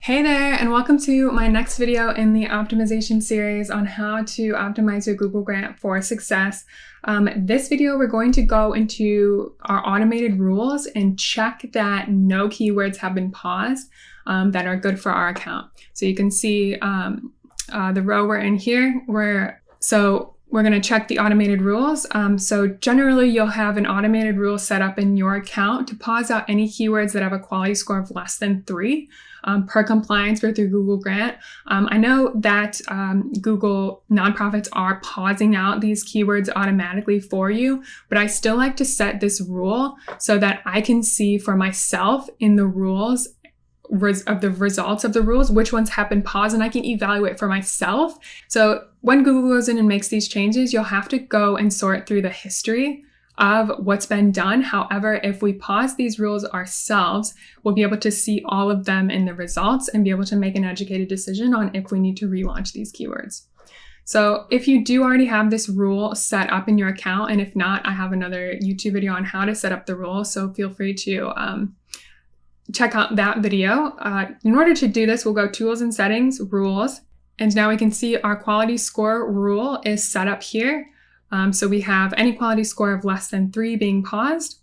Hey there, and welcome to my next video in the optimization series on how to optimize your Google Grant for success. This video, we're going to go into our automated rules and check that no keywords have been paused that are good for our account. So you can see the row we're in here, we're going to check the automated rules. So generally, you'll have an automated rule set up in your account to pause out any keywords that have a quality score of less than 3 per compliance with your Google Grant. I know that Google nonprofits are pausing out these keywords automatically for you, but I still like to set this rule so that I can see for myself in the rules of the results of the rules, which ones have been paused, and I can evaluate for myself. So when Google goes in and makes these changes, you'll have to go and sort through the history of what's been done. However, if we pause these rules ourselves, we'll be able to see all of them in the results and be able to make an educated decision on if we need to relaunch these keywords. So if you do already have this rule set up in your account, and if not, I have another YouTube video on how to set up the rule, so feel free to check out that video. In order to do this, we'll go Tools and Settings, Rules, and now we can see our quality score rule is set up here. So we have any quality score of less than 3 being paused.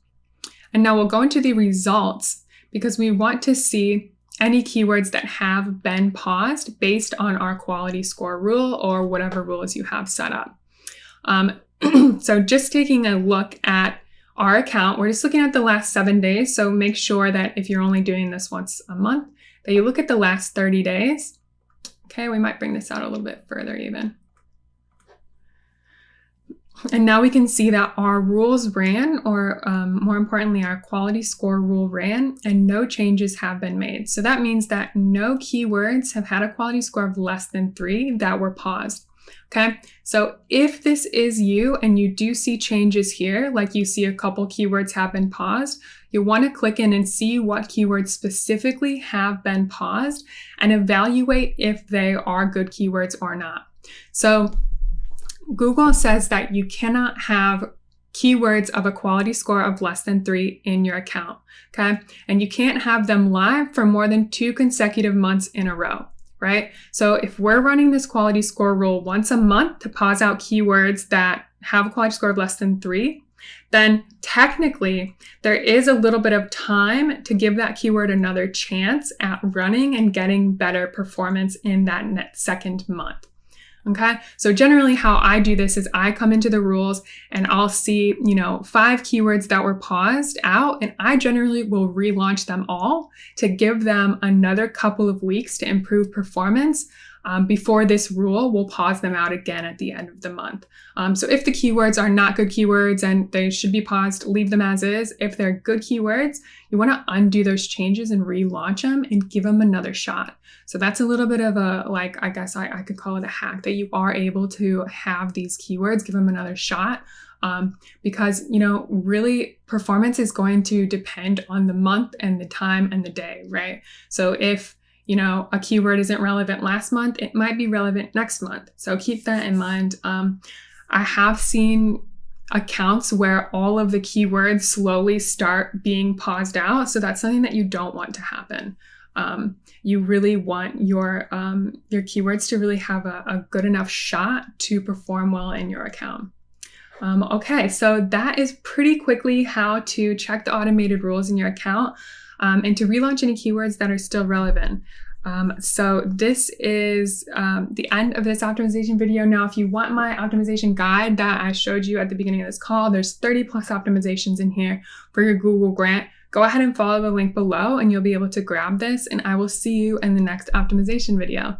And now we'll go into the results because we want to see any keywords that have been paused based on our quality score rule or whatever rules you have set up. So just taking a look at our account, we're just looking at the last 7 days. So make sure that if you're only doing this once a month, that you look at the last 30 days. Okay, we might bring this out a little bit further even. And now we can see that our rules ran, or more importantly, our quality score rule ran, and no changes have been made. So that means that no keywords have had a quality score of less than 3 that were paused. Okay, so if this is you and you do see changes here, like you see a couple keywords have been paused, you'll want to click in and see what keywords specifically have been paused and evaluate if they are good keywords or not. So Google says that you cannot have keywords of a quality score of less than 3 in your account, okay? And you can't have them live for more than 2 consecutive months in a row, right? So if we're running this quality score rule once a month to pause out keywords that have a quality score of less than 3, then technically there is a little bit of time to give that keyword another chance at running and getting better performance in that second month. Okay, so generally how I do this is I come into the rules and I'll see, 5 keywords that were paused out, and I generally will relaunch them all to give them another couple of weeks to improve performance before this rule will pause them out again at the end of the month. So if the keywords are not good keywords and they should be paused, leave them as is. If they're good keywords, you want to undo those changes and relaunch them and give them another shot. So that's a little bit of a, I guess I could call it a hack, that you are able to have these keywords, give them another shot. Because, really performance is going to depend on the month and the time and the day, right? So if a keyword isn't relevant last month, it might be relevant next month. So keep that in mind. I have seen accounts where all of the keywords slowly start being paused out. So that's something that you don't want to happen. You really want your keywords to really have a good enough shot to perform well in your account. Okay, so that is pretty quickly how to check the automated rules in your account and to relaunch any keywords that are still relevant. So this is the end of this optimization video. Now, if you want my optimization guide that I showed you at the beginning of this call, there's 30 plus optimizations in here for your Google Grant. Go ahead and follow the link below and you'll be able to grab this, and I will see you in the next optimization video.